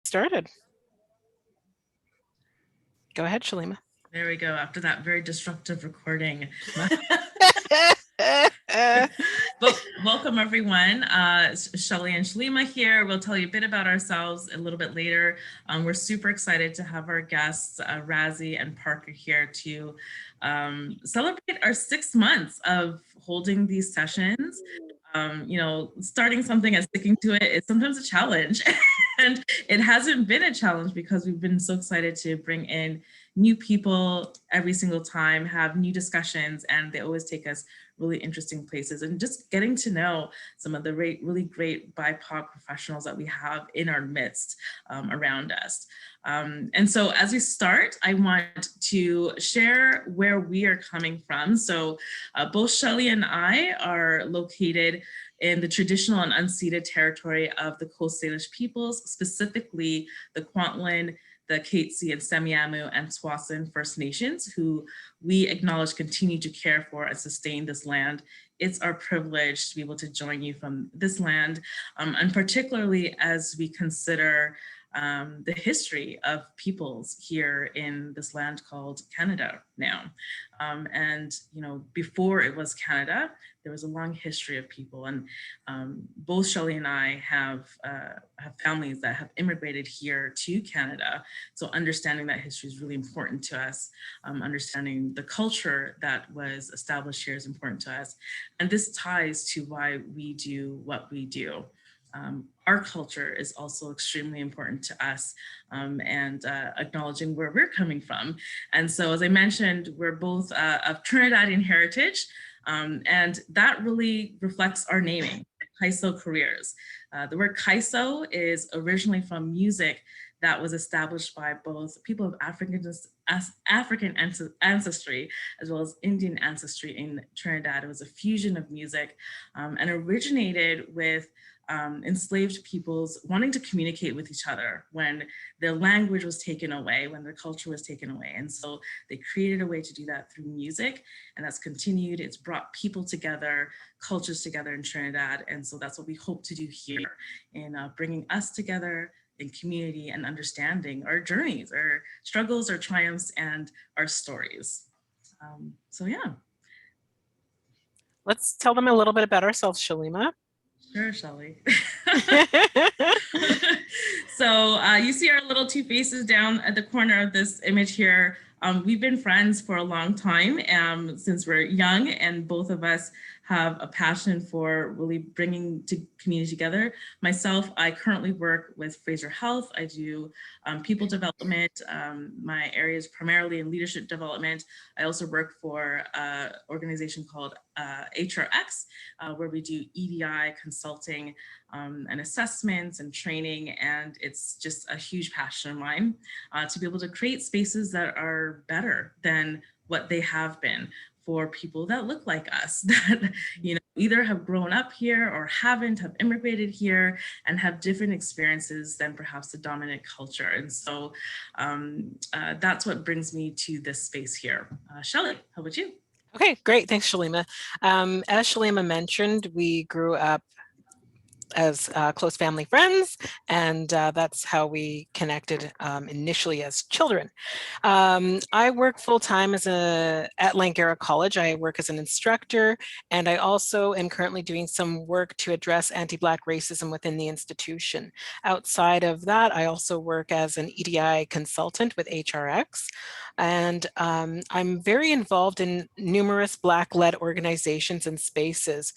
started. Go ahead, Shalima. There we go. After that very disruptive recording. But welcome everyone. Shelly and Shalima here. We'll tell you a bit about ourselves a little bit later. We're super excited to have our guests, Rasie and Parker, here to celebrate our 6 months of holding these sessions. Starting something and sticking to it is sometimes a challenge. And it hasn't been a challenge because we've been so excited to bring in new people every single time, have new discussions, and they always take us really interesting places, and just getting to know some of the really great BIPOC professionals that we have in our midst around us. And so as we start, I want to share where we are coming from. So both Shelly and I are located in the traditional and unceded territory of the Coast Salish peoples, specifically the Kwantlen, the Katzie and Semiahmoo and Tsawwassen First Nations, who we acknowledge continue to care for and sustain this land. It's our privilege to be able to join you from this land, and particularly as we consider the history of peoples here in this land called Canada now. And before it was Canada, there was a long history of people, and both Shelly and I have families that have immigrated here to Canada. So understanding that history is really important to us. Understanding the culture that was established here is important to us. And this ties to why we do what we do. Our culture is also extremely important to us, and acknowledging where we're coming from. And so, as I mentioned, we're both of Trinidadian heritage, and that really reflects our naming, Kaiso careers. The word Kaiso is originally from music that was established by both people of African ancestry as well as Indian ancestry in Trinidad. It was a fusion of music, and originated with enslaved peoples wanting to communicate with each other when their language was taken away, when their culture was taken away. And so they created a way to do that through music, and that's continued. It's brought people together, cultures together in Trinidad. And so that's what we hope to do here in bringing us together in community and understanding our journeys, our struggles, our triumphs, and our stories. So yeah. Let's tell them a little bit about ourselves, Shalima. Sure, Shelly. So you see our little two faces down at the corner of this image here. We've been friends for a long time, since we're young, and both of us have a passion for really bringing the community together. Myself, I currently work with Fraser Health. I do people development. My area is primarily in leadership development. I also work for an organization called HRX, where we do EDI consulting and assessments and training. And it's just a huge passion of mine to be able to create spaces that are better than what they have been for people that look like us, that either have grown up here or have immigrated here and have different experiences than perhaps the dominant culture. And so that's what brings me to this space here. Shelly, how about you? Okay, great. Thanks, Shalima. As Shalima mentioned, we grew up as close family friends, and that's how we connected initially as children. I work full-time at Langara College. I work as an instructor, and I also am currently doing some work to address anti-Black racism within the institution. Outside of that, I also work as an EDI consultant with HRX, and I'm very involved in numerous Black-led organizations and spaces,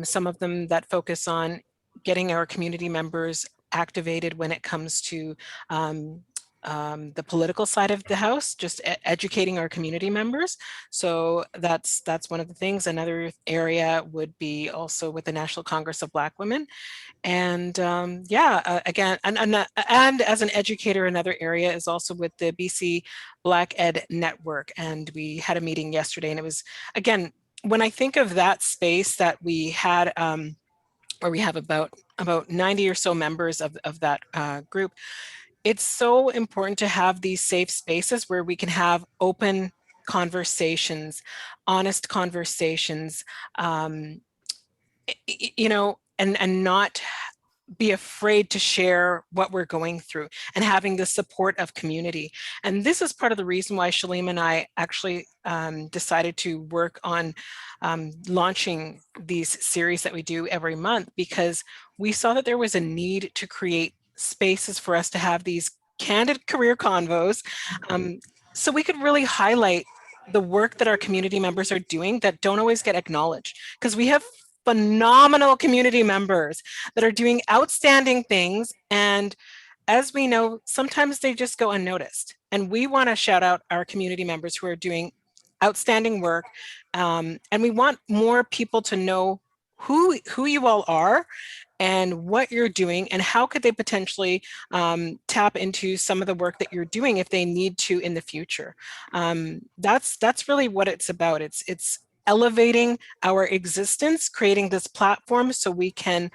some of them that focus on getting our community members activated when it comes to the political side of the house, just educating our community members. So that's one of the things. Another area would be also with the National Congress of Black Women. And again, and as an educator, another area is also with the BC Black Ed Network. And we had a meeting yesterday, and it was, again, when I think of that space that we had, where we have about 90 or so members of that group, it's so important to have these safe spaces where we can have open conversations, honest conversations, and not be afraid to share what we're going through, and having the support of community. And this is part of the reason why Shalima and I actually decided to work on launching these series that we do every month, because we saw that there was a need to create spaces for us to have these candid career convos, so we could really highlight the work that our community members are doing that don't always get acknowledged, because we have phenomenal community members that are doing outstanding things. And as we know, sometimes they just go unnoticed. And we want to shout out our community members who are doing outstanding work. And we want more people to know who you all are and what you're doing, and how could they potentially tap into some of the work that you're doing if they need to in the future. That's really what it's about. It's elevating our existence, creating this platform so we can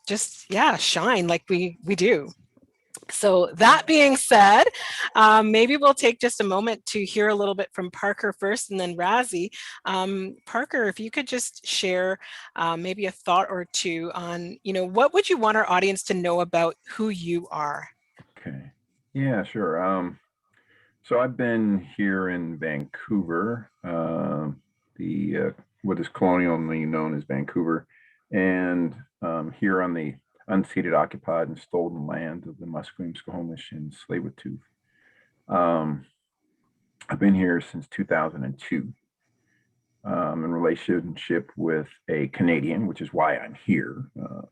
just, yeah, shine like we do. So that being said, maybe we'll take just a moment to hear a little bit from Parker first, and then Rasie. Parker, if you could just share maybe a thought or two on, what would you want our audience to know about who you are? Okay. Yeah, sure. So I've been here in Vancouver, what is colonially known as Vancouver, and here on the unceded, occupied, and stolen land of the Musqueam, Squamish, and Tsleil-Waututh. I've been here since 2002, in relationship with a Canadian, which is why I'm here.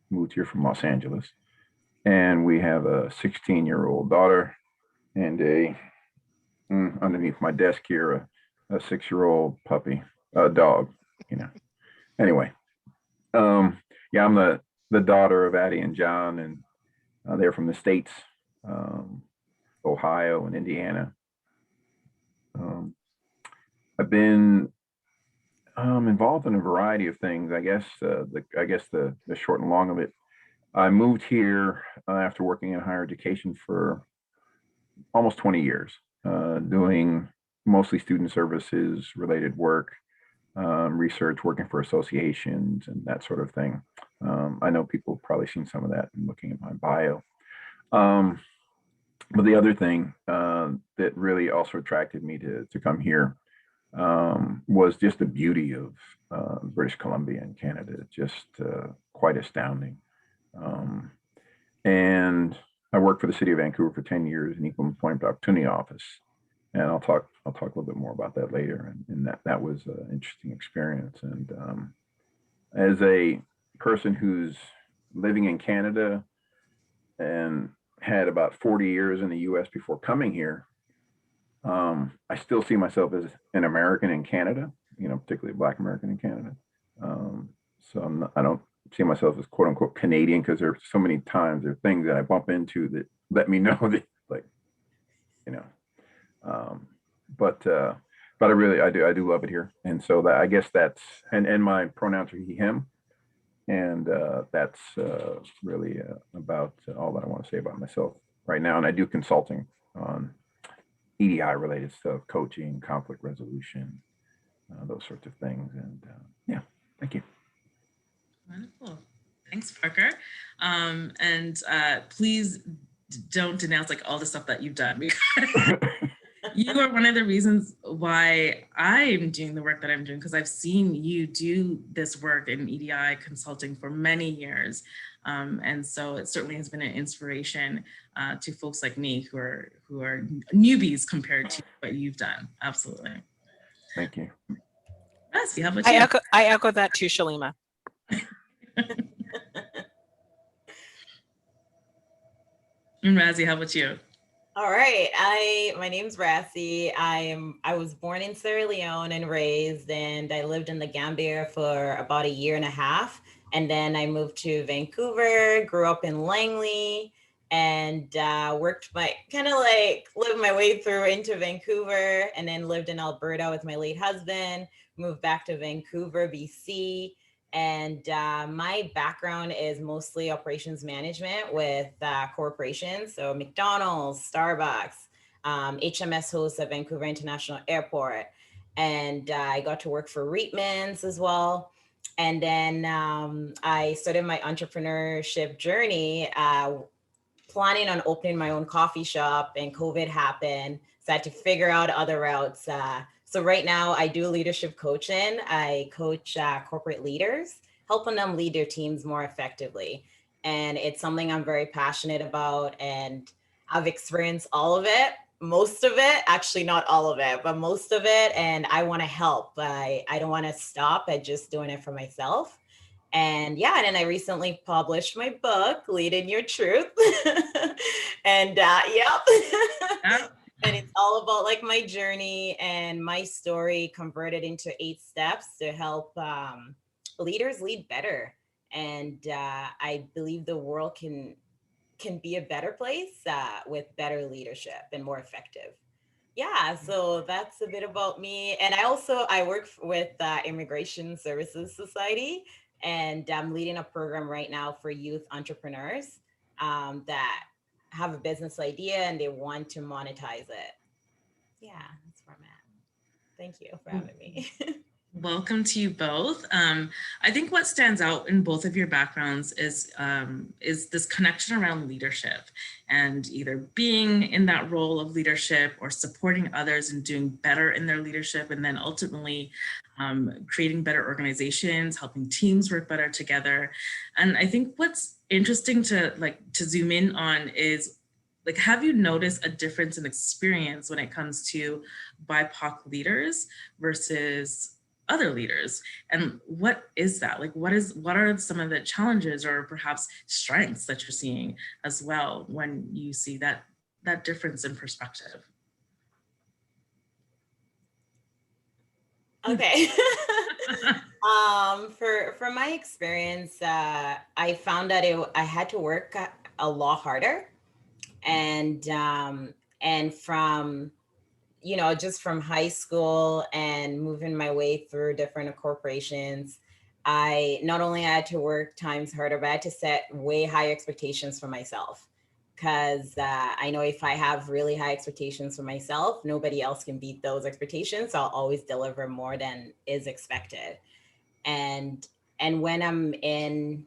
Moved here from Los Angeles, and we have a 16-year-old daughter and underneath my desk here, a 6-year-old puppy, a dog, Anyway, yeah, I'm the daughter of Addie and John, and they're from the States, Ohio and Indiana. I've been involved in a variety of things. I guess the short and long of it, I moved here after working in higher education for almost 20 years, doing mostly student services related work, research, working for associations and that sort of thing. I know people have probably seen some of that in looking at my bio. But the other thing that really also attracted me to come here was just the beauty of British Columbia and Canada, just quite astounding. And I worked for the city of Vancouver for 10 years in Equal Employment Opportunity Office. And I'll talk a little bit more about that later. And that was an interesting experience. And as a person who's living in Canada and had about 40 years in the US before coming here, I still see myself as an American in Canada, particularly a Black American in Canada. So I don't see myself as quote unquote Canadian, because there are so many times there are things that I bump into that let me know that, like, but I do love it here. And so that, I guess that's, and my pronouns are he, him. And that's really about all that I want to say about myself right now. And I do consulting on EDI related stuff, coaching, conflict resolution, those sorts of things. And yeah, thank you. Wonderful. Thanks, Parker. And please don't denounce like all the stuff that you've done, because you are one of the reasons why I'm doing the work that I'm doing, because I've seen you do this work in EDI consulting for many years. And so it certainly has been an inspiration to folks like me who are newbies compared to what you've done. Absolutely. Thank you. Rasie, how about you? I echo that too, Shalima. And Rasie, how about you? All right. My name's Rasie. I was born in Sierra Leone and raised, and I lived in the Gambia for about a year and a half. And then I moved to Vancouver, grew up in Langley, and lived my way through into Vancouver, and then lived in Alberta with my late husband, moved back to Vancouver, BC. And my background is mostly operations management with corporations. So McDonald's, Starbucks, HMS host at Vancouver International Airport. And I got to work for Reitmans as well. And then I started my entrepreneurship journey, planning on opening my own coffee shop, and COVID happened. So I had to figure out other routes. So right now I do leadership coaching. I coach corporate leaders, helping them lead their teams more effectively. And it's something I'm very passionate about, and I've experienced all of it, most of it, actually not all of it, but most of it. And I want to help. I don't want to stop at just doing it for myself. And yeah, and then I recently published my book, Lead in Your Truth. And yep. And it's all about like my journey and my story converted into 8 steps to help leaders lead better. And I believe the world can be a better place with better leadership and more effective. Yeah, so that's a bit about me. And I work with Immigration Services Society, and I'm leading a program right now for youth entrepreneurs that have a business idea and they want to monetize it. Yeah, that's where I'm at. Thank you for having me. Welcome to you both. I think what stands out in both of your backgrounds is this connection around leadership, and either being in that role of leadership or supporting others and doing better in their leadership, and then ultimately creating better organizations, helping teams work better together. And I think what's interesting to zoom in on is, like, have you noticed a difference in experience when it comes to BIPOC leaders versus other leaders? And what is that? Like, what are some of the challenges or perhaps strengths that you're seeing as well when you see that difference in perspective? Okay. For my experience, I found that I had to work a lot harder, and from just from high school and moving my way through different corporations, I not only had to work times harder, but I had to set way higher expectations for myself. Because I know if I have really high expectations for myself, nobody else can beat those expectations. So I'll always deliver more than is expected. And when I'm in,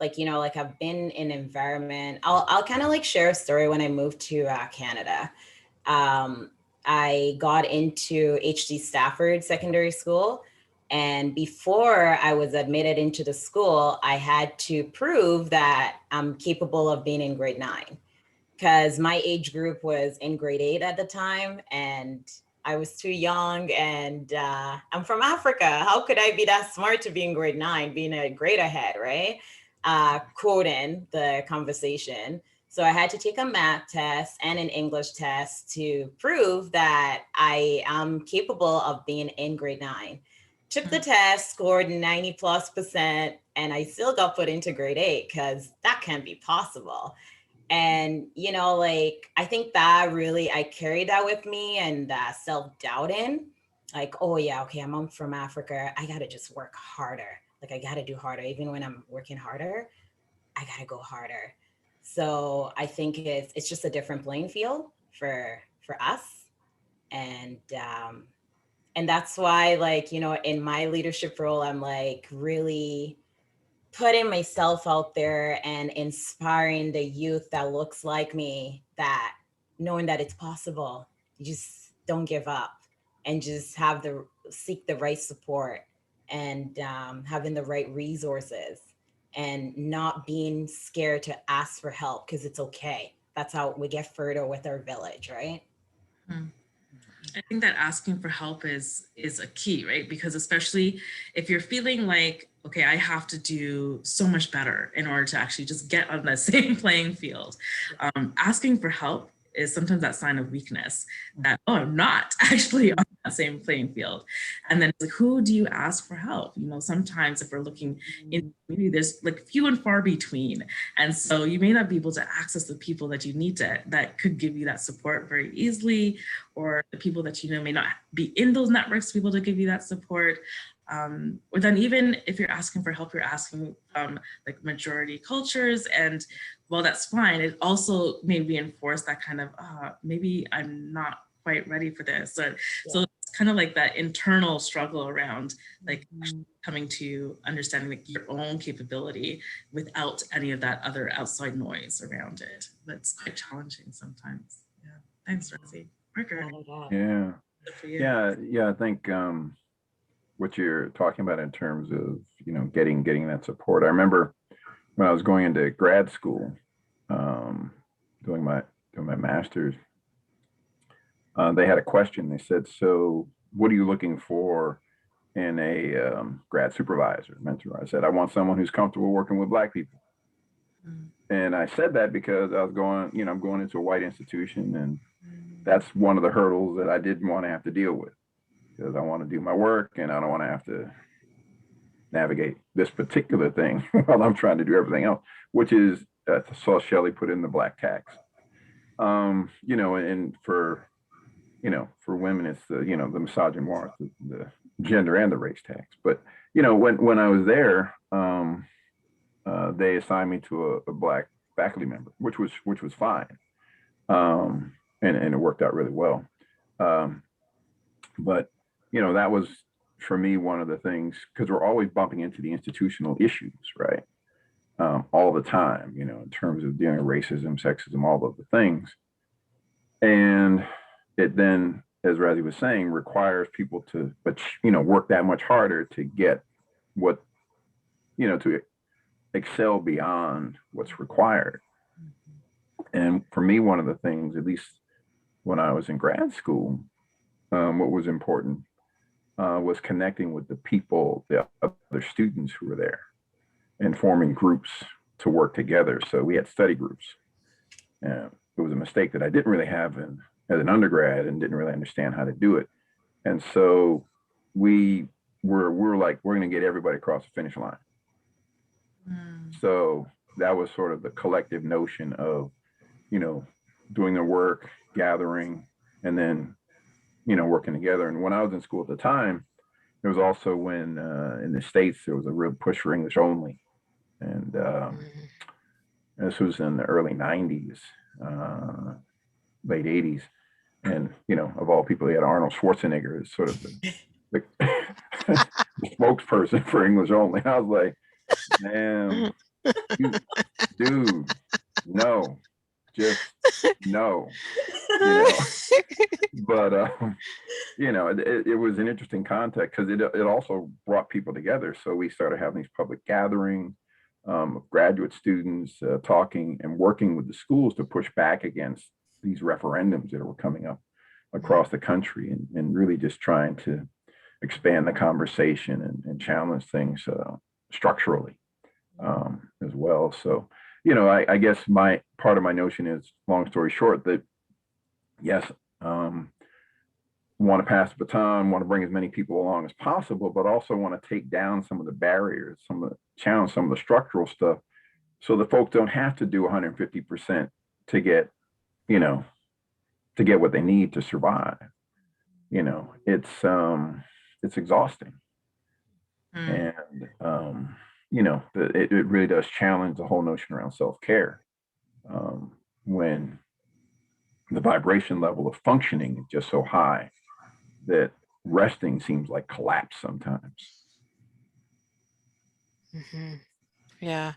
I've been in environment, I'll kind of like share a story. When I moved to Canada, I got into HD Stafford Secondary School. And before I was admitted into the school, I had to prove that I'm capable of being in grade 9, because my age group was in grade 8 at the time, and I was too young, and I'm from Africa. How could I be that smart to be in grade 9, being a grade ahead, right? Quoting the conversation. So I had to take a math test and an English test to prove that I am capable of being in grade 9. Took the test, scored 90+%, and I still got put into grade 8 because that can't be possible. And, I think that really, I carried that with me, and self-doubting, like, oh yeah, okay, I'm from Africa. I got to just work harder. Like, I got to do harder. Even when I'm working harder, I got to go harder. So I think it's just a different playing field for us. And that's why, in my leadership role, I'm like really putting myself out there and inspiring the youth that looks like me, that knowing that it's possible. You just don't give up, and just seek the right support, and having the right resources, and not being scared to ask for help, because it's okay. That's how we get further with our village, right? I think that asking for help is a key, right? Because especially if you're feeling like, okay, I have to do so much better in order to actually just get on the same playing field. Asking for help is sometimes that sign of weakness, that, oh, I'm not actually on that same playing field. And then it's like, who do you ask for help? Sometimes if we're looking in the community, there's like few and far between. And so you may not be able to access the people that you need that could give you that support very easily, or the people that may not be in those networks to be able to give you that support. Or then even if you're asking for help, you're asking from like majority cultures, and well, that's fine. It also may reinforce that kind of, maybe I'm not quite ready for this. So it's kind of like that internal struggle around like coming to understanding like your own capability without any of that other outside noise around it. That's quite challenging sometimes. Yeah. Thanks, Rasie. Parker. Yeah. For you. Yeah. I think what you're talking about in terms of, you know, getting that support. I remember when I was going into grad school, doing my master's, they had a question. They said, "So, what are you looking for in a grad supervisor, mentor?" I said, "I want someone who's comfortable working with Black people." And I said that because I was going, you know, I'm going into a white institution, and that's one of the hurdles that I didn't want to have to deal with, because I want to do my work and I don't want to have to navigate this particular thing while I'm trying to do everything else, which is, I saw Shelley put in the Black tax. You know, and for, you know, for women, it's the, you know, the misogynoir, the gender and the race tax. But, you know, when I was there, they assigned me to a Black faculty member, which was fine. And it worked out really well. But, you know, that was, for me, one of the things, because we're always bumping into the institutional issues, right? All the time, you know, in terms of dealing with racism, sexism, all of the things. And it then, as Rasie was saying, requires people to, you know, work that much harder to get what, you know, to excel beyond what's required. And for me, one of the things, at least when I was in grad school, what was important was connecting with the people, the other students who were there, and forming groups to work together. So we had study groups. And it was a mistake that I didn't really have as an undergrad, and didn't really understand how to do it. And so we were like, we're going to get everybody across the finish line. So that was sort of the collective notion of, you know, doing the work, gathering, and then, you know, working together. And when I was in school at the time, it was also when in the States, there was a real push for English only. And this was in the early 90s, late 80s. And, you know, of all people, they had Arnold Schwarzenegger as sort of the spokesperson for English only. I was like, man, dude, no, just no. You know? But, you know, it was an interesting context, because it also brought people together. So we started having these public gatherings, graduate students talking and working with the schools to push back against these referendums that were coming up across the country, and really just trying to expand the conversation and challenge things structurally as well. So, you know, I guess my part of my notion is, long story short, that yes, want to pass the baton, want to bring as many people along as possible, but also want to take down some of the barriers, challenge some of the structural stuff, so the folks don't have to do 150% to get, you know, to get what they need to survive. You know, it's exhausting. And, you know, it really does challenge the whole notion around self-care, when the vibration level of functioning is just so high that resting seems like collapse sometimes. Yeah.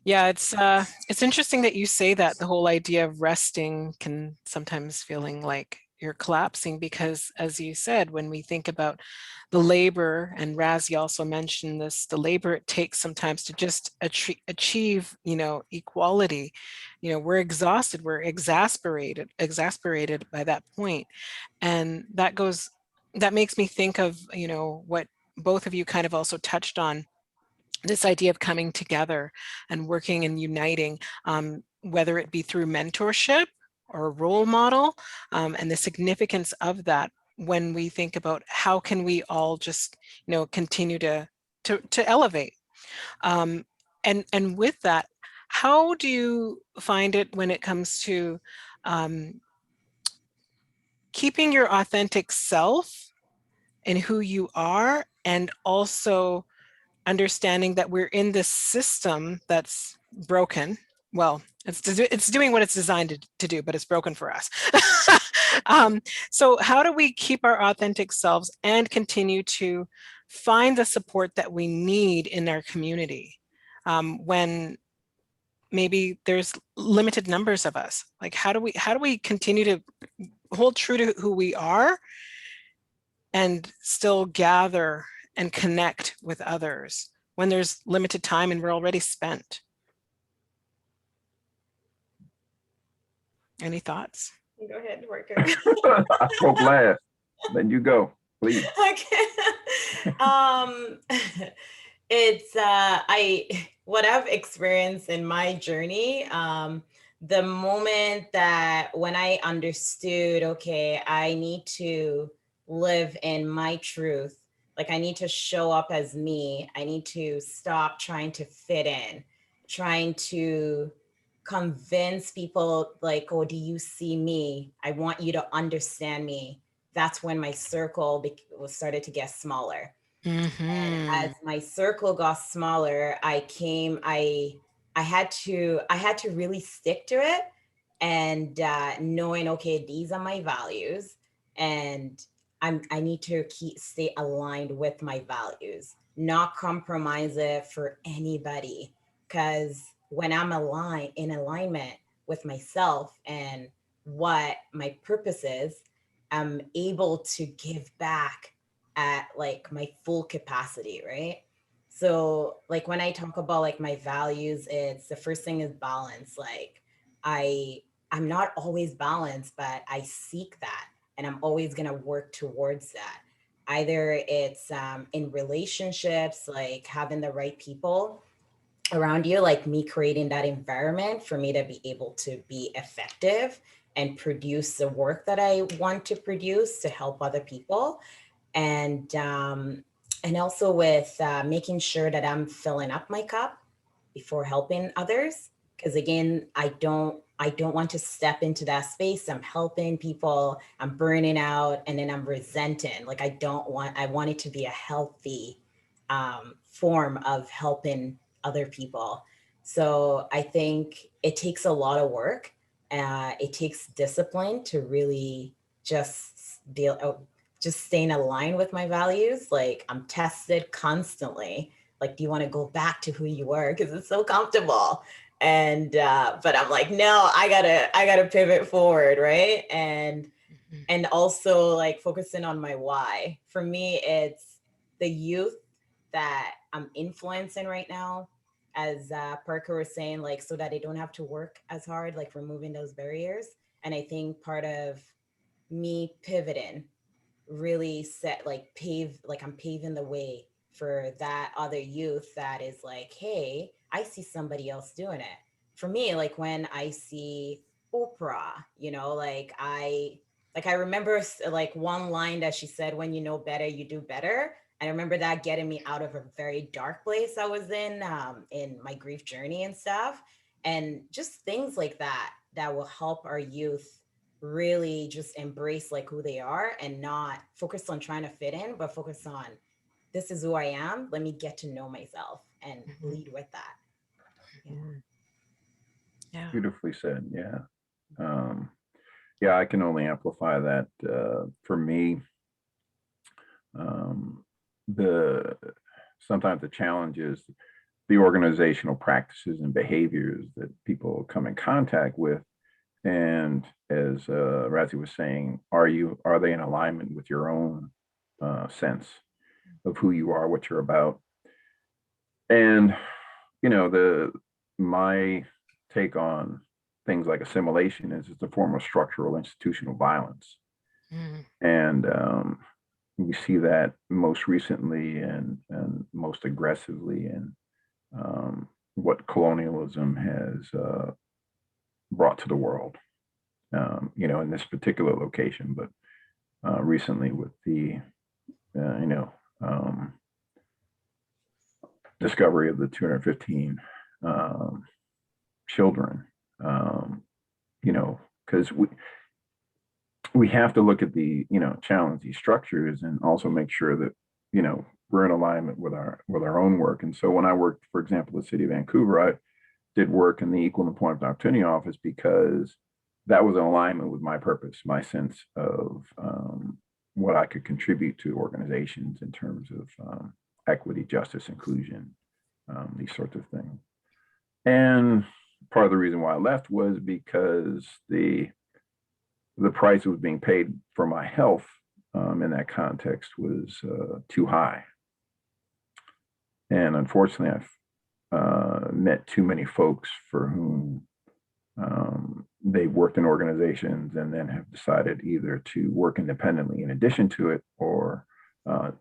Yeah, it's interesting that you say that. The whole idea of resting can sometimes feeling like you're collapsing, because, as you said, when we think about the labor, and Rasie also mentioned this, the labor it takes sometimes to just achieve, you know, equality, you know, we're exhausted, we're exasperated by that point. And that makes me think of, you know, what both of you kind of also touched on, this idea of coming together and working and uniting, whether it be through mentorship or a role model, and the significance of that when we think about how can we all just, you know, continue to elevate. And with that, how do you find it when it comes to keeping your authentic self and who you are, and also understanding that we're in this system that's broken? Well, it's doing what it's designed to do, but it's broken for us. So how do we keep our authentic selves and continue to find the support that we need in our community when maybe there's limited numbers of us? Like, how do we continue to hold true to who we are and still gather and connect with others when there's limited time and we're already spent? Any thoughts? Go ahead, worker. I spoke last. Then you go, please. Okay. It's what I've experienced in my journey, the moment that when I understood, okay, I need to live in my truth, like I need to show up as me, I need to stop trying to fit in, trying to convince people like, oh, do you see me? I want you to understand me. That's when my circle started to get smaller. And as my circle got smaller, I had to really stick to it, and knowing, okay, these are my values, and I need to stay aligned with my values, not compromise it for anybody. Because when I'm in alignment with myself and what my purpose is, I'm able to give back at like my full capacity, right? So like when I talk about like my values, it's the first thing is balance. Like I'm not always balanced, but I seek that, and I'm always gonna work towards that. Either it's in relationships, like having the right people around you, like me creating that environment for me to be able to be effective and produce the work that I want to produce to help other people. And also with making sure that I'm filling up my cup before helping others, because again, I don't want to step into that space. I'm helping people, I'm burning out, and then I'm resenting. Like I want it to be a healthy form of helping other people. So I think it takes a lot of work. It takes discipline to really just just staying aligned with my values. Like I'm tested constantly. Like, do you want to go back to who you were? Because it's so comfortable. And but I'm like, no, I gotta pivot forward, right? And also like focusing on my why. For me, it's the youth that I'm influencing right now, as Parker was saying, like so that they don't have to work as hard, like removing those barriers. And I think part of me pivoting really I'm paving the way for that other youth that is like, hey, I see somebody else doing it. For me, like when I see Oprah, like I remember like one line that she said, when you know better, you do better. I remember that getting me out of a very dark place I was in my grief journey and stuff. And just things like that will help our youth really just embrace like who they are and not focus on trying to fit in, but focus on, this is who I am. Let me get to know myself and lead with that. Yeah. Beautifully said. Yeah. Yeah, I can only amplify that. For me, sometimes the challenge is the organizational practices and behaviors that people come in contact with. And as Rasie was saying, are they in alignment with your own sense of who you are, what you're about? And my take on things like assimilation is it's a form of structural institutional violence. And we see that most recently and most aggressively in what colonialism has brought to the world, in this particular location, but recently with the, discovery of the 215 children, because we have to look at the, challenge these structures and also make sure that, we're in alignment with our own work. And so when I worked, for example, the city of Vancouver, I did work in the Equal Employment Opportunity Office because that was in alignment with my purpose, my sense of what I could contribute to organizations in terms of equity, justice, inclusion, these sorts of things. And part of the reason why I left was because the price was being paid for my health in that context was too high. And unfortunately, I've met too many folks for whom they worked in organizations and then have decided either to work independently in addition to it, or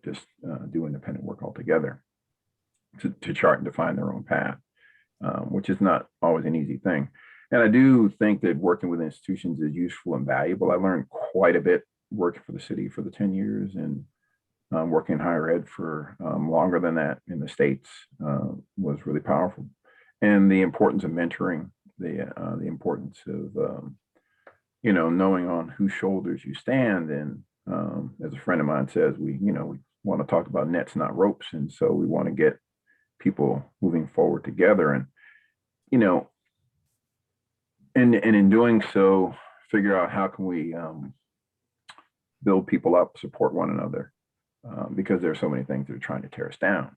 just do independent work altogether to chart and define their own path, which is not always an easy thing. And I do think that working with institutions is useful and valuable. I learned quite a bit working for the city for the 10 years, and working in higher ed for longer than that in the States was really powerful. And the importance of mentoring, the importance of knowing on whose shoulders you stand. And as a friend of mine says, we want to talk about nets, not ropes, and so we want to get people moving forward together. And and in doing so, figure out how can we build people up, support one another, because there are so many things that are trying to tear us down.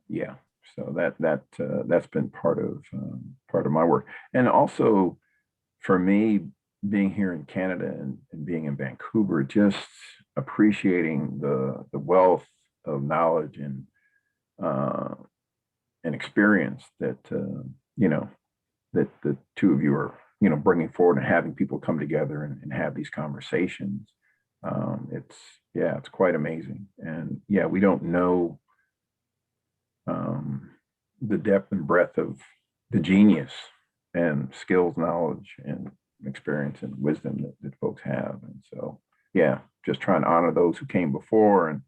Yeah, so that's been part of my work. And also for me, being here in Canada and being in Vancouver, just appreciating the wealth of knowledge and experience that that the two of you are bringing forward, and having people come together and have these conversations. It's quite amazing. And yeah, we don't know the depth and breadth of the genius and skills, knowledge, and experience and wisdom that folks have. And so, yeah, just trying to honor those who came before, and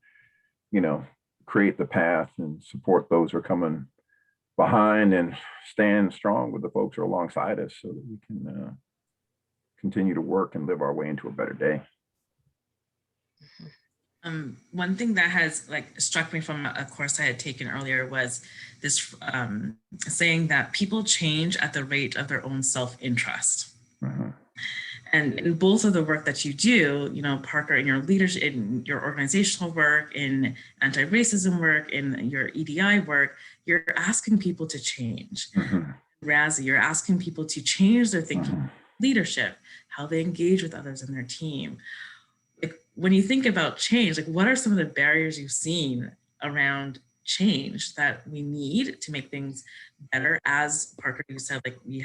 create the path and support those who are coming behind, and stand strong with the folks who are alongside us, so that we can continue to work and live our way into a better day. One thing that has struck me from a course I had taken earlier was this saying that people change at the rate of their own self-interest. Mm-hmm. And in both of the work that you do, Parker, in your leadership, in your organizational work, in anti-racism work, in your EDI work, you're asking people to change. Mm-hmm. Rasie, you're asking people to change their thinking, Mm-hmm. leadership, how they engage with others in their team. When you think about change, what are some of the barriers you've seen around change that we need to make things better? As Parker, you said, we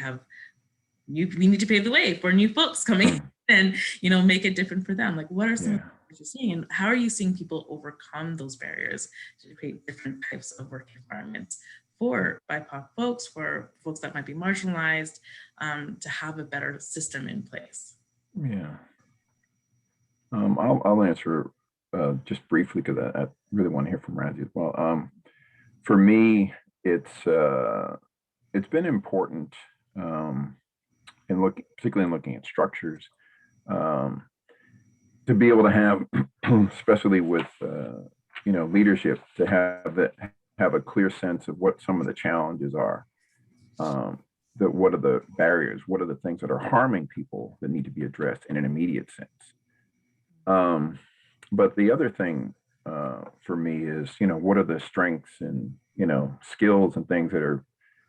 need to pave the way for new folks coming in and make it different for them. What are some of the barriers you're seeing, and how are you seeing people overcome those barriers to create different types of work environments for BIPOC folks, for folks that might be marginalized, to have a better system in place? Yeah. I'll answer just briefly, because I really want to hear from Rasie as well. For me, it's been important particularly in looking at structures, to be able to have, especially with leadership, to have a clear sense of what some of the challenges are. What are the barriers? What are the things that are harming people that need to be addressed in an immediate sense? But the other thing for me is, what are the strengths and, skills and things that are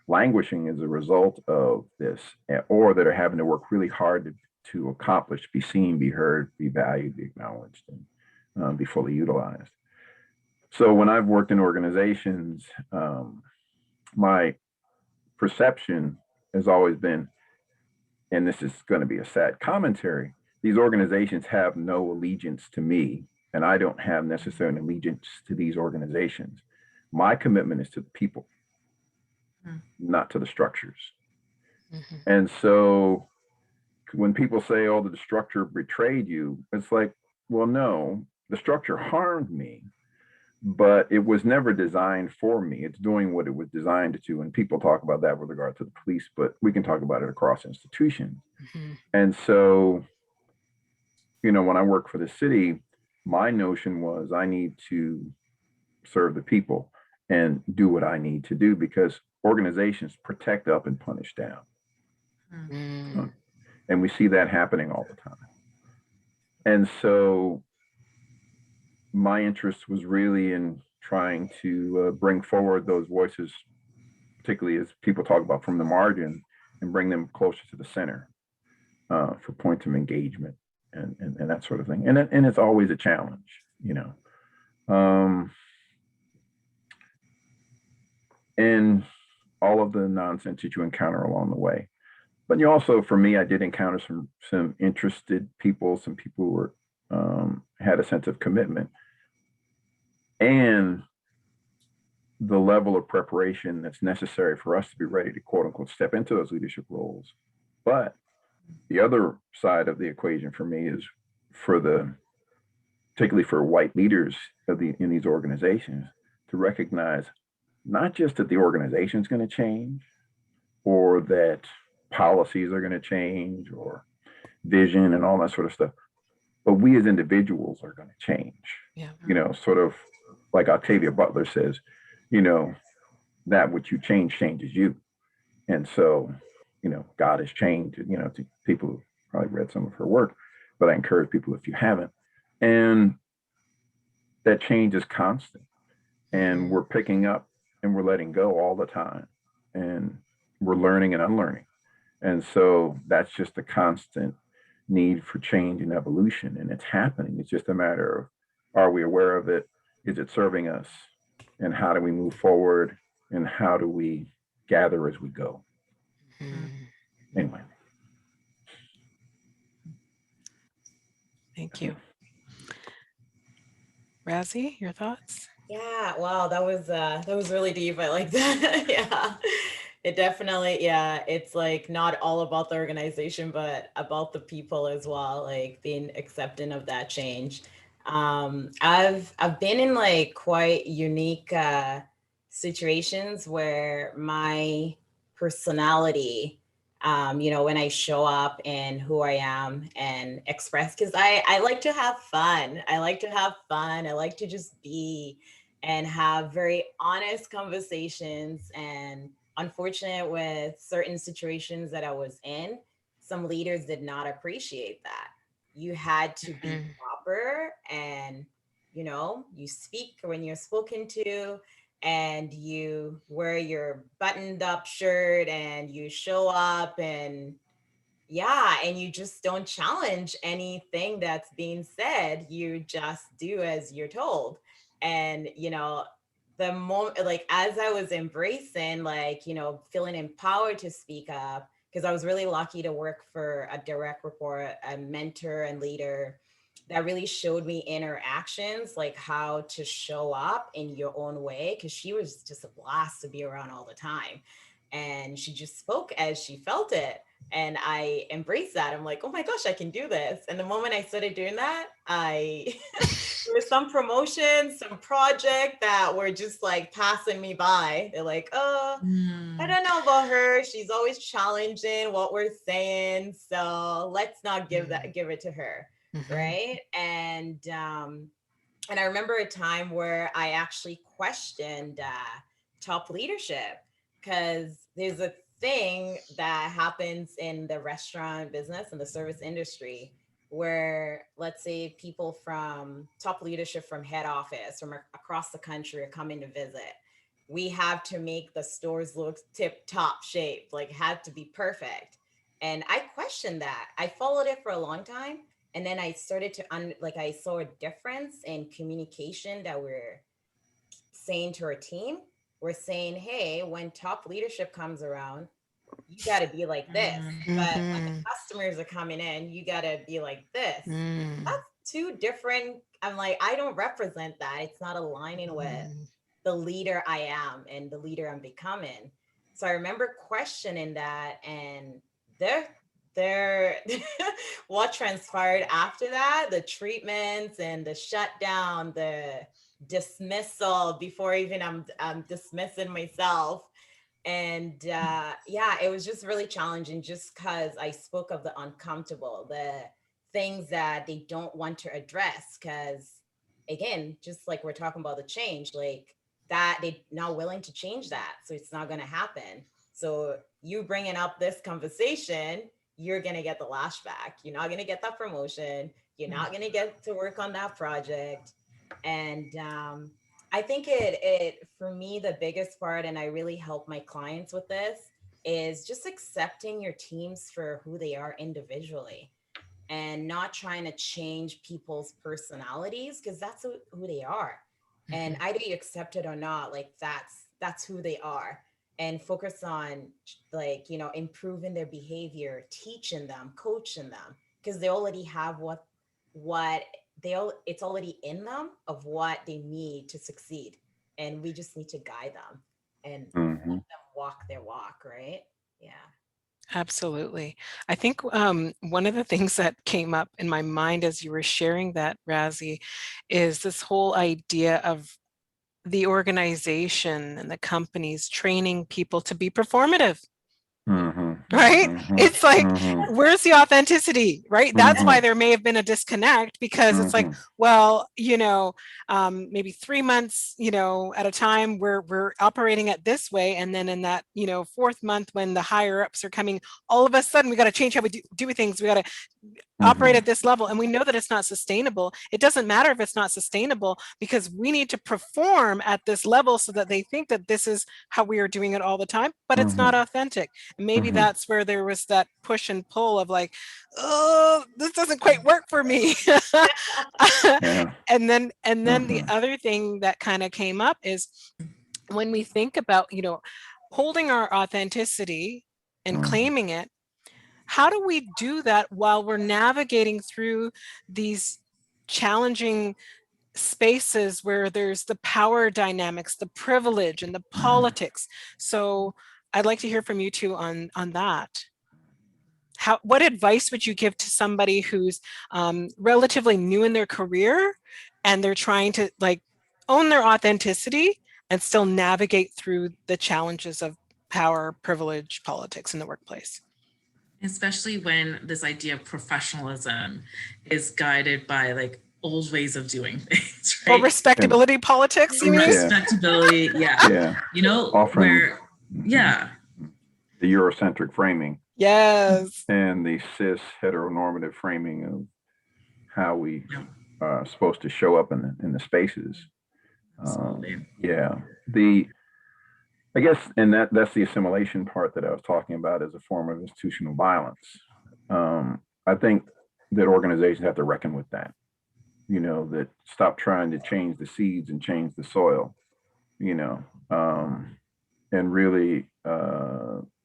languishing as a result of this, or that are having to work really hard to accomplish, be seen, be heard, be valued, be acknowledged, and be fully utilized. So when I've worked in organizations, my perception has always been, and this is going to be a sad commentary, these organizations have no allegiance to me, and I don't have necessarily an allegiance to these organizations. My commitment is to the people, not to the structures. Mm-hmm. And so when people say, oh, the structure betrayed you, it's like, well, no, the structure harmed me, but it was never designed for me. It's doing what it was designed to do. And people talk about that with regard to the police, but we can talk about it across institutions. Mm-hmm. And so, when I work for the city, my notion was I need to serve the people and do what I need to do, because organizations protect up and punish down. Mm. And we see that happening all the time. And so my interest was really in trying to bring forward those voices, particularly as people talk about from the margin, and bring them closer to the center for points of engagement and that sort of thing. And it's always a challenge, you know. And all of the nonsense that you encounter along the way. But you also, for me, I did encounter some interested people, some people who were had a sense of commitment, and the level of preparation that's necessary for us to be ready to quote unquote step into those leadership roles. But the other side of the equation for me is particularly for white leaders in these organizations, to recognize not just that the organization is going to change, or that policies are going to change, or vision and all that sort of stuff, but we as individuals are going to change. Yeah. You know, sort of like Octavia Butler says, you know, that which you change changes you. And so, you know, God has changed, you know, to people who probably read some of her work, but I encourage people if you haven't. And that change is constant. And we're picking up and we're letting go all the time. And we're learning and unlearning. And so that's just a constant need for change and evolution. And it's happening. It's just a matter of, are we aware of it? Is it serving us? And how do we move forward? And how do we gather as we go? Anyway. Thank you. Rasie, your thoughts? Yeah, wow, that was really deep. I like that. Yeah. It definitely, yeah, it's like not all about the organization, but about the people as well, like being accepting of that change. I've been in like quite unique situations where my personality, you know, when I show up and who I am and express, because I like to have fun. I like to have fun. I like to just be and have very honest conversations. And unfortunate with certain situations that I was in, some leaders did not appreciate that. You had to be proper and, you know, you speak when you're spoken to, and you wear your buttoned up shirt and you show up, and yeah, and you just don't challenge anything that's being said. You just do as you're told. And, you know, the moment, like, as I was embracing, like, you know, feeling empowered to speak up, because I was really lucky to work for a direct report, a mentor and leader that really showed me interactions, like how to show up in your own way. Cause she was just a blast to be around all the time. And she just spoke as she felt it. And I embraced that. I'm like, oh my gosh, I can do this. And the moment I started doing that, there was some promotion, some project that were just like passing me by. They're like, oh, I don't know about her. She's always challenging what we're saying. So let's not give it to her. Right. And I remember a time where I actually questioned top leadership, because there's a thing that happens in the restaurant business and the service industry where, let's say, people from top leadership from head office from across the country are coming to visit. We have to make the stores look tip top shape, like it had to be perfect. And I questioned that. I followed it for a long time. And then I started to, I saw a difference in communication that we're saying to our team. We're saying, hey, when top leadership comes around, you got to be like this. But when the customers are coming in, you got to be like this. That's two different. I'm like, I don't represent that. It's not aligning with the leader I am and the leader I'm becoming. So I remember questioning that, and there what transpired after that, the treatments and the shutdown, the dismissal before even I'm dismissing myself. And yeah, it was just really challenging, just because I spoke of the uncomfortable, the things that they don't want to address. Because again, just like we're talking about the change, like that they're not willing to change that, so it's not going to happen. So you bringing up this conversation, you're going to get the lashback. You're not going to get that promotion. You're not going to get to work on that project. And I think it, for me, the biggest part, and I really help my clients with this, is just accepting your teams for who they are individually and not trying to change people's personalities, because that's who they are. And either you accept it or not, like that's who they are. And focus on, like, you know, improving their behavior, teaching them, coaching them, because they already have what it's already in them of what they need to succeed. And we just need to guide them and let them walk their walk, right? Yeah. Absolutely. I think one of the things that came up in my mind as you were sharing that, Rasie, is this whole idea of the organization and the companies training people to be performative. Right? It's like, where's the authenticity, right? That's why there may have been a disconnect, because it's like, well, you know, maybe 3 months, you know, at a time we're operating it this way. And then in that, you know, 4th month, when the higher ups are coming, all of a sudden we got to change how we do things. We got to operate at this level. And we know that it's not sustainable. It doesn't matter if it's not sustainable, because we need to perform at this level so that they think that this is how we are doing it all the time, but it's not authentic. And maybe that's where there was that push and pull of like, oh, this doesn't quite work for me. And then the other thing that kind of came up is when we think about, you know, holding our authenticity and claiming it, how do we do that while we're navigating through these challenging spaces where there's the power dynamics, the privilege, and the politics? So I'd like to hear from you two on that. What advice would you give to somebody who's relatively new in their career and they're trying to like own their authenticity and still navigate through the challenges of power, privilege, politics in the workplace? Especially when this idea of professionalism is guided by like old ways of doing things, right? Or respectability politics, you mean? Respectability, yeah. You know, offering the Eurocentric framing. Yes. And the cis heteronormative framing of how we are supposed to show up in the spaces. I guess, and that's the assimilation part that I was talking about as a form of institutional violence. I think that organizations have to reckon with that, you know, that stop trying to change the seeds and change the soil, you know, and really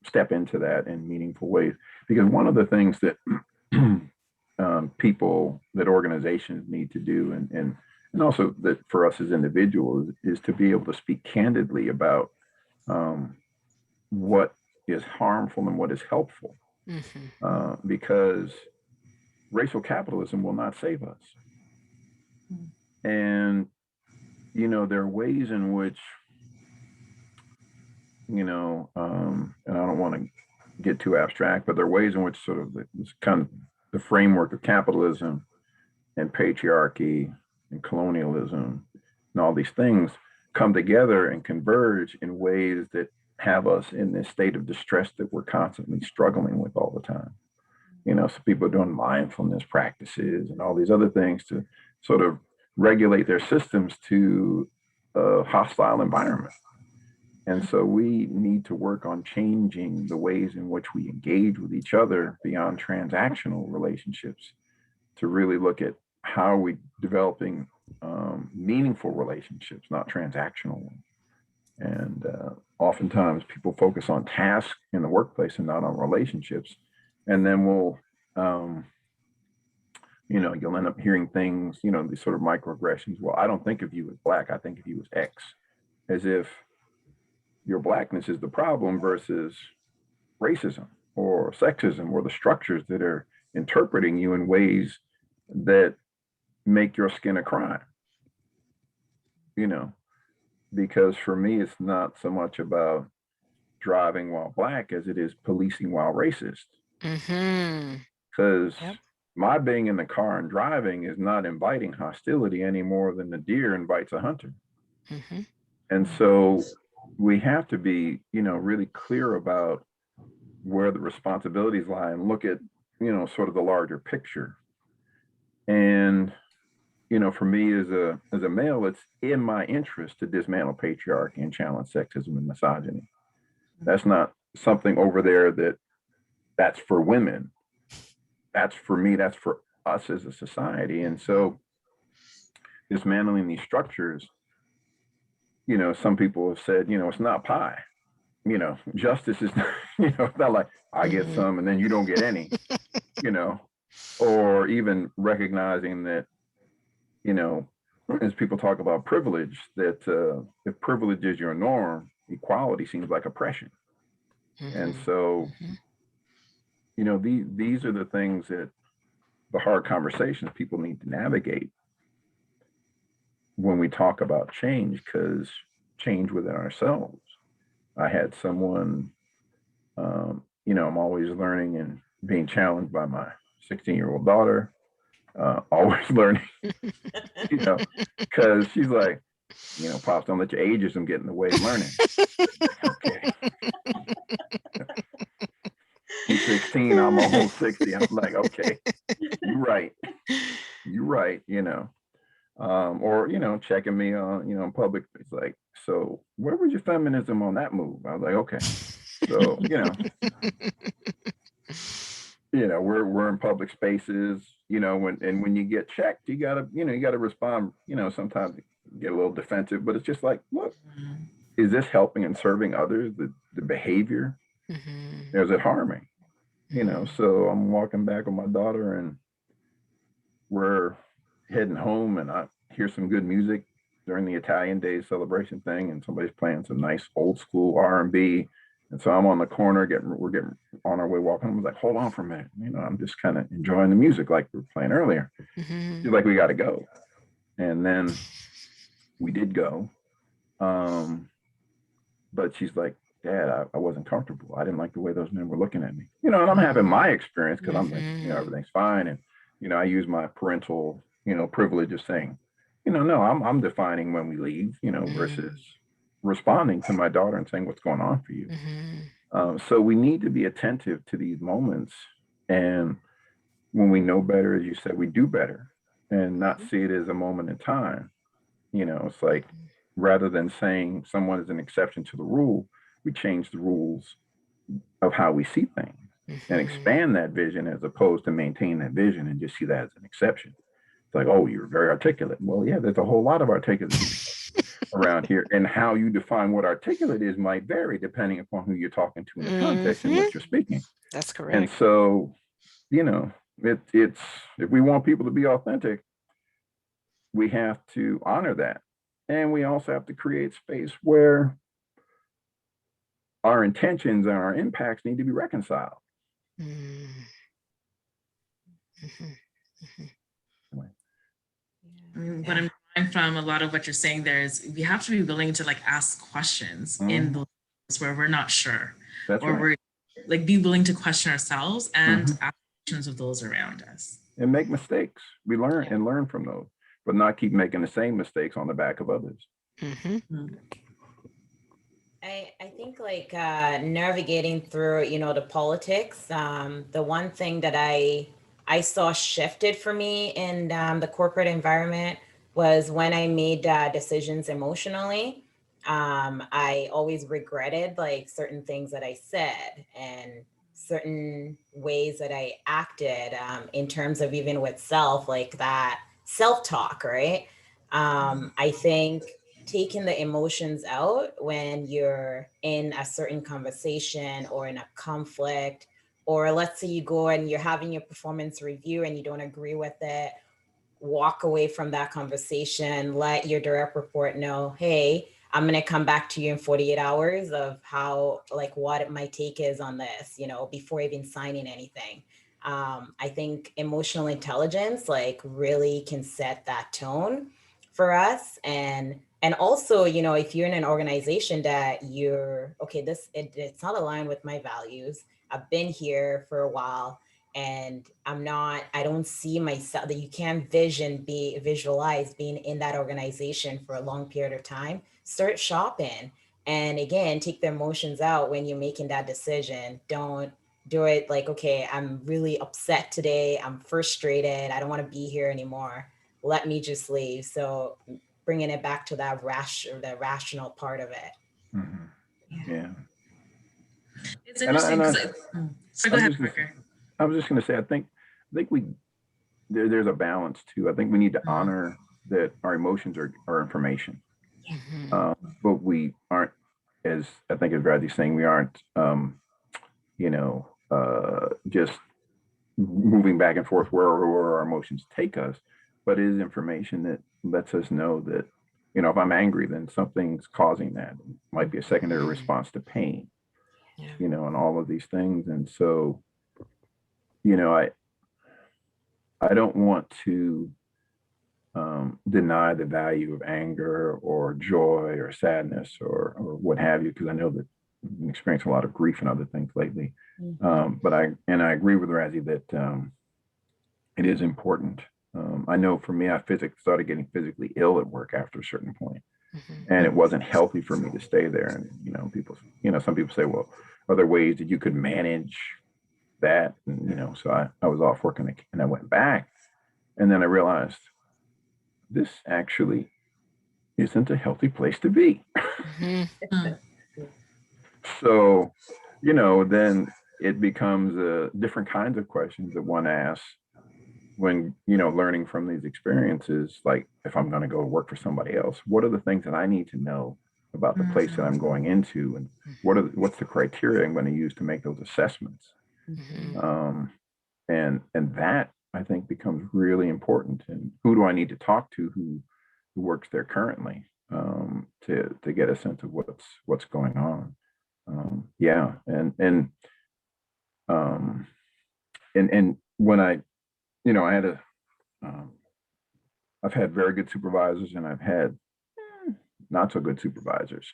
step into that in meaningful ways. Because one of the things that people, that organizations need to do, and also that for us as individuals, is to be able to speak candidly about what is harmful and what is helpful, because racial capitalism will not save us. And, you know, there are ways in which, you know, and I don't want to get too abstract, but there are ways in which sort of this kind of the framework of capitalism and patriarchy and colonialism and all these things come together and converge in ways that have us in this state of distress that we're constantly struggling with all the time. You know, so people are doing mindfulness practices and all these other things to sort of regulate their systems to a hostile environment. And so we need to work on changing the ways in which we engage with each other beyond transactional relationships, to really look at how we developing meaningful relationships, not transactional ones. And oftentimes people focus on tasks in the workplace and not on relationships. And then we'll, you know, you'll end up hearing things, you know, these sort of microaggressions. Well, I don't think of you as Black, I think of you as X, as if your Blackness is the problem versus racism or sexism or the structures that are interpreting you in ways that make your skin a crime, you know. Because for me, it's not so much about driving while Black as it is policing while racist. Because my being in the car and driving is not inviting hostility any more than the deer invites a hunter. And so we have to be, really clear about where the responsibilities lie and look at, sort of the larger picture. And, for me as a male, it's in my interest to dismantle patriarchy and challenge sexism and misogyny. That's not something over there that's for women. That's for me, that's for us as a society. And so dismantling these structures, some people have said, it's not pie. Justice is, it's not like I get some and then you don't get any, or even recognizing that, as people talk about privilege, that if privilege is your norm, equality seems like oppression. And so, these are the things that the hard conversations people need to navigate when we talk about change, because change within ourselves. I had someone, I'm always learning and being challenged by my 16-year-old daughter, always learning, because she's like, Pops, don't let your ageism get in the way of learning. Okay. He's 16, I'm almost 60. I'm like, okay, you're right. Or, checking me on, in public. It's like, so where was your feminism on that move? I was like, okay. So, we're in public spaces, when you get checked, you gotta respond, sometimes you get a little defensive, but it's just like, look, is this helping and serving others, the behavior? Or is it harming? So I'm walking back with my daughter and we're heading home, and I hear some good music during the Italian Day celebration thing, and somebody's playing some nice old school R&B. And so I'm on the corner we're getting on our way walking. I was like, hold on for a minute. I'm just kind of enjoying the music like we were playing earlier. She's like, we got to go. And then we did go. But she's like, Dad, I wasn't comfortable. I didn't like the way those men were looking at me. And I'm having my experience because I'm like, everything's fine. And, I use my parental, privilege of saying, no, I'm defining when we leave, versus responding to my daughter and saying, what's going on for you? So we need to be attentive to these moments. And when we know better, as you said, we do better and not see it as a moment in time. It's like, rather than saying someone is an exception to the rule, we change the rules of how we see things and expand that vision, as opposed to maintain that vision and just see that as an exception. It's like, oh, you're very articulate. Well, yeah, there's a whole lot of articulate around here, and how you define what articulate is might vary depending upon who you're talking to in the context in which you're speaking. That's correct. And so, it's if we want people to be authentic, we have to honor that. And we also have to create space where our intentions and our impacts need to be reconciled. I mean, what I'm drawing from a lot of what you're saying there is we have to be willing to ask questions in those where we're not sure. That's or right. we're be willing to question ourselves and actions of those around us. And make mistakes. We learn from those, but not keep making the same mistakes on the back of others. I think navigating through, the politics, the one thing that I saw shifted for me in the corporate environment was when I made decisions emotionally. I always regretted certain things that I said and certain ways that I acted in terms of even with self, like that self-talk, right? I think taking the emotions out when you're in a certain conversation or in a conflict, or let's say you go and you're having your performance review and you don't agree with it, walk away from that conversation, let your direct report know, hey, I'm going to come back to you in 48 hours of how, what my take is on this, before even signing anything. I think emotional intelligence, really can set that tone for us. And also, if you're in an organization that you're, okay, it's not aligned with my values. I've been here for a while and I don't see myself, that you can't visualize being in that organization for a long period of time, start shopping And again, take the emotions out when you're making that decision. Don't do it like, okay, I'm really upset today. I'm frustrated. I don't want to be here anymore. Let me just leave. So bringing it back to that the rational part of it. Mhm. Yeah. It's interesting because so go ahead, Parker. I was just going to say, I think there's a balance too. I think we need to honor that our emotions are information, but we aren't, as I think as Rasie's saying, we aren't, just moving back and forth where our emotions take us, but it is information that lets us know that, if I'm angry, then something's causing that. It might be a secondary response to pain, and all of these things. And so, I don't want to deny the value of anger or joy or sadness or what have you, because I know that I've experienced a lot of grief and other things lately. But I agree with Rasie that it is important. I know for me, I started getting physically ill at work after a certain point, and it wasn't healthy for me to stay there. And some people say, well, are there ways that you could manage that? And so I was off work and I went back, and then I realized this actually isn't a healthy place to be. So, then it becomes different kinds of questions that one asks when, learning from these experiences. Like, if I'm going to go work for somebody else, what are the things that I need to know about the place that I'm going into? And what's the criteria I'm going to use to make those assessments? And that, I think, becomes really important. And who do I need to talk to who works there currently, to get a sense of what's going on? And when I had I've had very good supervisors, and I've had not so good supervisors.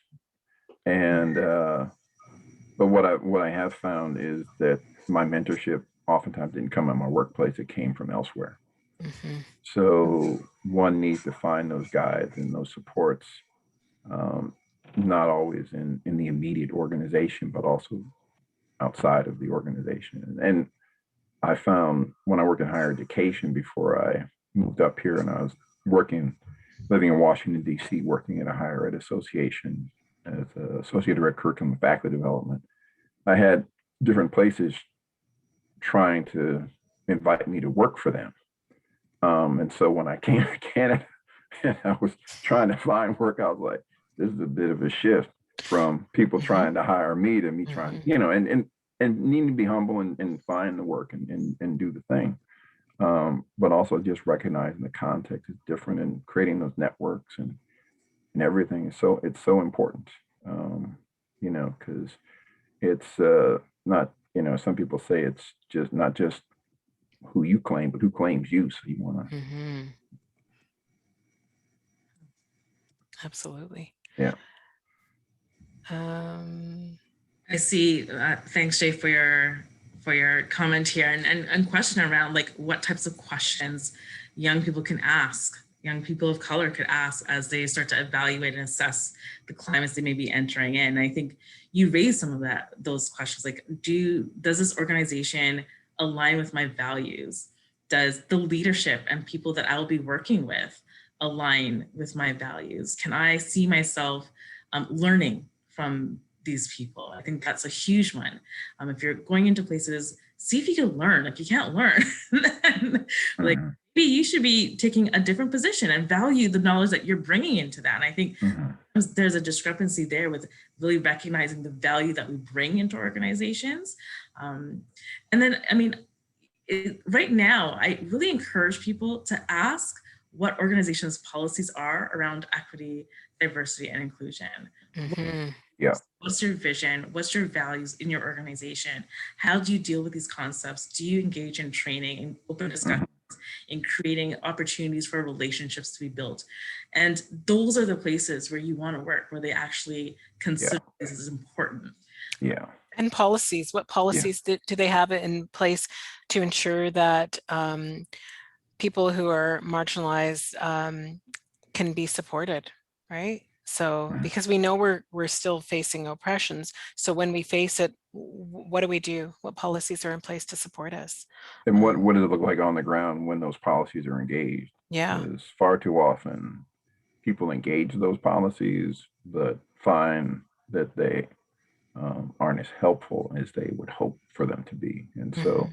And but what I have found is that my mentorship oftentimes didn't come at my workplace; it came from elsewhere. So one needs to find those guides and those supports, not always in the immediate organization, but also outside of the organization. And I found when I worked in higher education before I moved up here, and I was living in Washington, D.C., working at a higher ed association as an associate director of curriculum and faculty development, I had different places trying to invite me to work for them. And so when I came to Canada and I was trying to find work, I was like, this is a bit of a shift from people trying to hire me to me trying, and needing to be humble and find the work and do the thing. But also just recognizing the context is different, and creating those networks and everything. So it's so important, because it's not, some people say it's just not just who you claim, but who claims you. So you want to. Absolutely. Yeah. I see. Thanks, Jay, for your comment here and question around like what types of questions young people can ask, young people of color could ask as they start to evaluate and assess the climates they may be entering in. I think you raised some of those questions, like does this organization align with my values? Does the leadership and people that I will be working with align with my values? Can I see myself learning from these people? I think that's a huge one. If you're going into places, see if you can learn. If you can't learn, then like maybe you should be taking a different position and value the knowledge that you're bringing into that. And I think there's a discrepancy there with really recognizing the value that we bring into organizations. And then, I mean, right now, I really encourage people to ask what organizations' policies are around equity, diversity, and inclusion. Yeah. What's your vision? What's your values in your organization? How do you deal with these concepts? Do you engage in training and open discussions, in creating opportunities for relationships to be built? And those are the places where you want to work, where they actually consider this as important. Yeah. And policies, what policies do they have in place to ensure that people who are marginalized can be supported, right? So because we know we're still facing oppressions. So when we face it, what do we do? What policies are in place to support us? And what does it look like on the ground when those policies are engaged? Yeah. Because far too often people engage those policies, but find that they aren't as helpful as they would hope for them to be. And so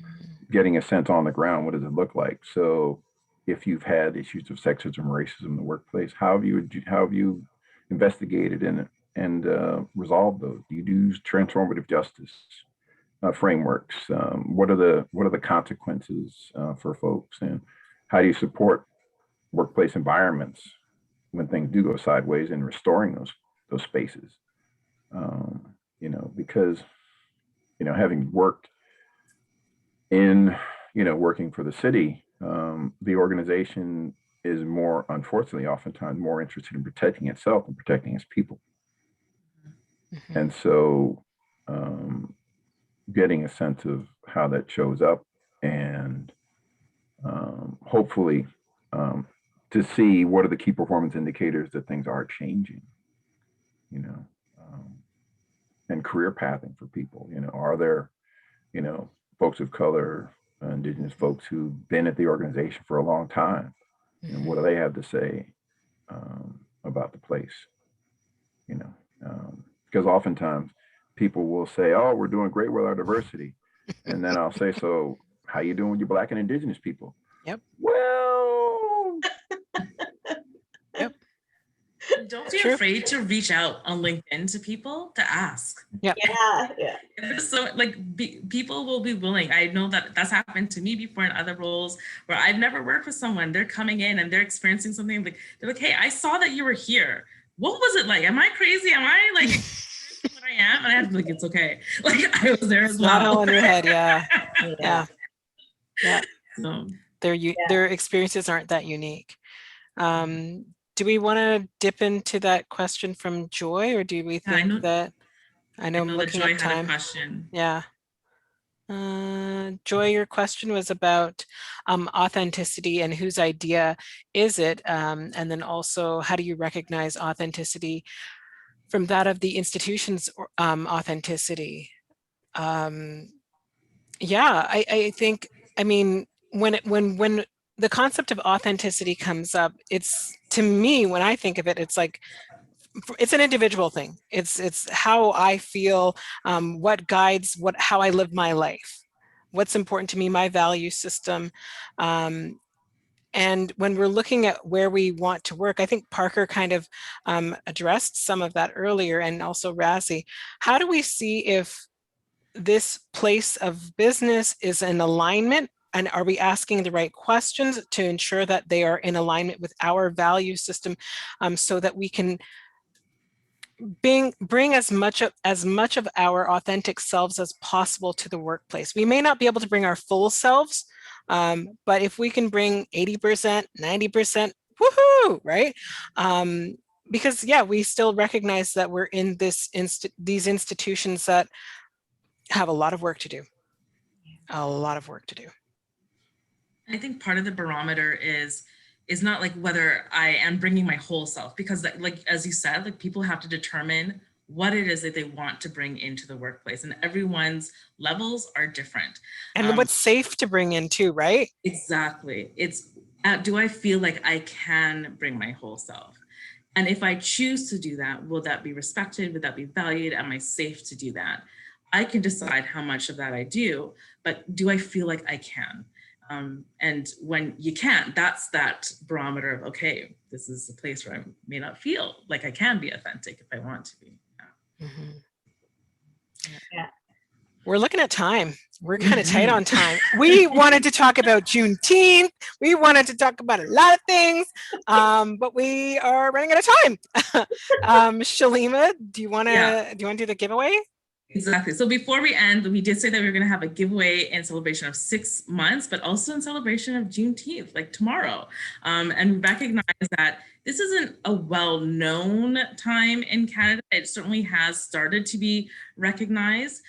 getting a sense on the ground, what does it look like? So if you've had issues of sexism, racism in the workplace, how have you investigated and resolved those? Do you use transformative justice frameworks? What are the consequences for folks, and how do you support workplace environments when things do go sideways and restoring those spaces? Because having worked in working for the city, the organization is unfortunately oftentimes more interested in protecting itself and protecting its people. And so getting a sense of how that shows up, and hopefully to see what are the key performance indicators that things are changing, and career pathing for people. Are there, folks of color, Indigenous folks who've been at the organization for a long time, and what do they have to say about the place? Because oftentimes people will say, "Oh, we're doing great with our diversity," and then I'll say, "So, how you doing with your Black and Indigenous people?" Yep. Well, yep. Don't be afraid to reach out on LinkedIn to people to ask. Yep. Yeah. So people will be willing. I know that's happened to me before in other roles where I've never worked with someone. They're coming in and they're experiencing something like, they're like, "Hey, I saw that you were here. What was it like? Am I crazy? Am I like what I am?" And I have to be like, "It's okay. Like I was there as well." Not all in your head. Yeah. Yeah. So, Their experiences aren't that unique. Do we want to dip into that question from Joy, or do we think that I know I'm looking that Joy at time. had a question. Yeah. Joy, your question was about authenticity and whose idea is it? And then also, how do you recognize authenticity from that of the institution's authenticity? Yeah, I think, I mean, when the concept of authenticity comes up, it's, to me, when I think of it, it's like, it's an individual thing. It's how I feel, what guides how I live my life, what's important to me, my value system. And when we're looking at where we want to work, I think Parker kind of addressed some of that earlier, and also Rasie. How do we see if this place of business is in alignment, and are we asking the right questions to ensure that they are in alignment with our value system, so that we can bring as much of our authentic selves as possible to the workplace. We may not be able to bring our full selves, but if we can bring 80%, 90%, woohoo, right? Because yeah, we still recognize that we're in these institutions that have a lot of work to do. A lot of work to do. I think part of the barometer is not like whether I am bringing my whole self, because like, as you said, like people have to determine what it is that they want to bring into the workplace, and everyone's levels are different. And what's safe to bring in too, right? Exactly. It's, do I feel like I can bring my whole self? And if I choose to do that, will that be respected? Would that be valued? Am I safe to do that? I can decide how much of that I do, but do I feel like I can? And when you can't, that's that barometer of, okay, this is a place where I may not feel like I can be authentic if I want to be. Yeah. Yeah. We're looking at time. We're kind of tight on time. We wanted to talk about Juneteenth. We wanted to talk about a lot of things, but we are running out of time. Shalima, do you want to do the giveaway? Exactly. So before we end, we did say that we were going to have a giveaway in celebration of 6 months, but also in celebration of Juneteenth, like tomorrow. And we recognize that this isn't a well-known time in Canada. It certainly has started to be recognized.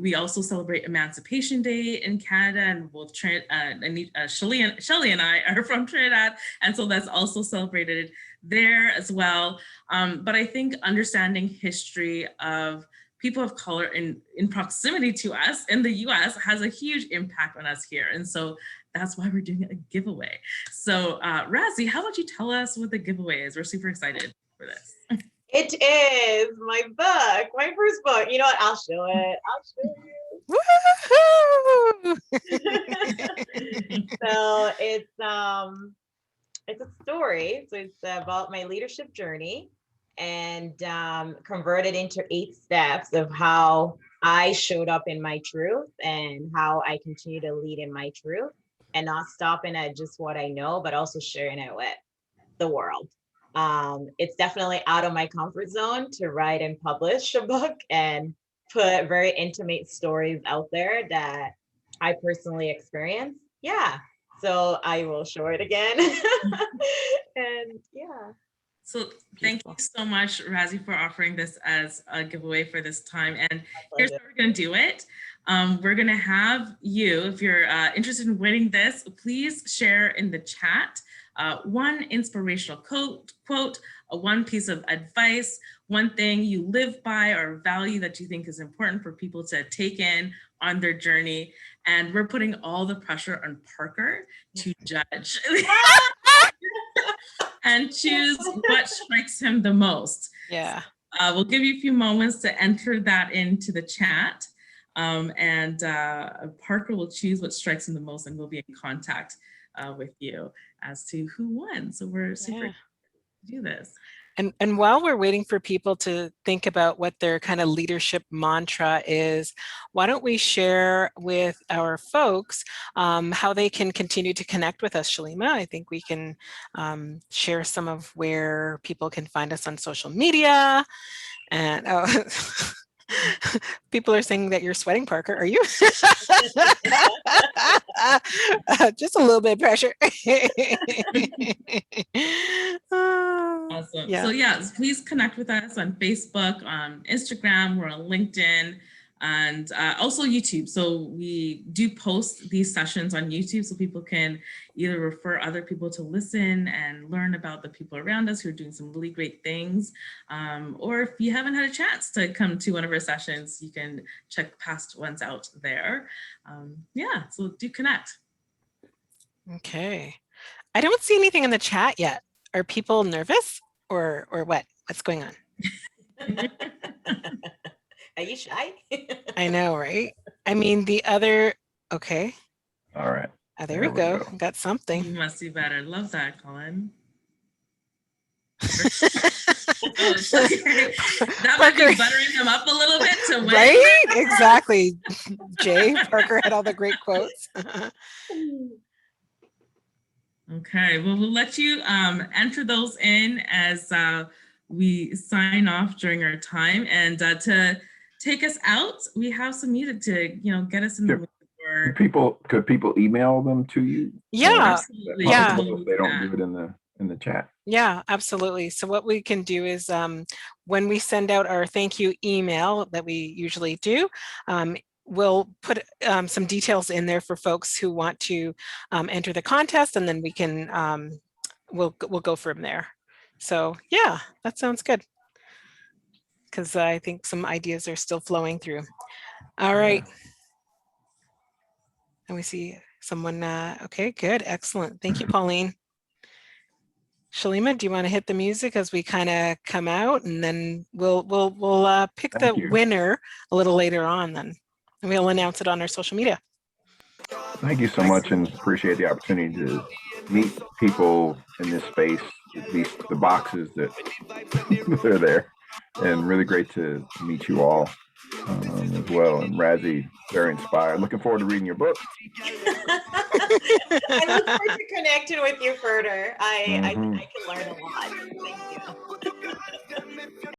We also celebrate Emancipation Day in Canada, and both Shelly and I are from Trinidad, and so that's also celebrated there as well. But I think understanding history of people of color in proximity to us in the US has a huge impact on us here. And so that's why we're doing a giveaway. So Rasie, how about you tell us what the giveaway is? We're super excited for this. It is my book, my first book. You know what? I'll show it. So it's a story. So it's about my leadership journey, and converted into 8 steps of how I showed up in my truth and how I continue to lead in my truth, and not stopping at just what I know, but also sharing it with the world. It's definitely out of my comfort zone to write and publish a book and put very intimate stories out there that I personally experienced. Yeah. So I will show it again. And yeah. So thank you so much, Rasie, for offering this as a giveaway for this time. And here's how we're going to do it. We're going to have you, if you're interested in winning this, please share in the chat one inspirational quote, one piece of advice, one thing you live by or value that you think is important for people to take in on their journey. And we're putting all the pressure on Parker to judge and choose what strikes him the most. Yeah. We'll give you a few moments to enter that into the chat. And Parker will choose what strikes him the most, and we'll be in contact with you as to who won. So we're super excited to do this. And while we're waiting for people to think about what their kind of leadership mantra is, why don't we share with our folks how they can continue to connect with us, Shalima? I think we can share some of where people can find us on social media. And people are saying that you're sweating, Parker. Are you? Just a little bit of pressure. Awesome. Yeah. So yeah, please connect with us on Facebook, on Instagram, we're on LinkedIn, and also YouTube. So we do post these sessions on YouTube so people can either refer other people to listen and learn about the people around us who are doing some really great things. Or if you haven't had a chance to come to one of our sessions, you can check past ones out there. Yeah, so do connect. Okay. I don't see anything in the chat yet. Are people nervous or what? What's going on? Are you shy? I know, right? I mean, the other, okay. All right. There we go. Got something. You must do better. Love that, Colin. That might be buttering him up a little bit to win. Right? Exactly. Jay, Parker had all the great quotes. Okay, well, we'll let you enter those in as we sign off during our time. And to take us out, we have some music to, get us in the mood for. Could people email them to you? Yeah, absolutely. Yeah. If they don't do it in the chat. Yeah, absolutely. So what we can do is when we send out our thank you email that we usually do, we'll put some details in there for folks who want to enter the contest, and then we can we'll go from there. So yeah, that sounds good, because I think some ideas are still flowing through. All right. And we see someone. Okay, good, excellent. Thank you, Pauline. Shalima, do you want to hit the music as we kind of come out, and then we'll pick the winner a little later on then. And we'll announce it on our social media. Thank you so much, and appreciate the opportunity to meet people in this space, at least the boxes that they're there, and really great to meet you all as well. And Rasie, very inspired. Looking forward to reading your book. I look forward to connecting with you further. I can learn a lot.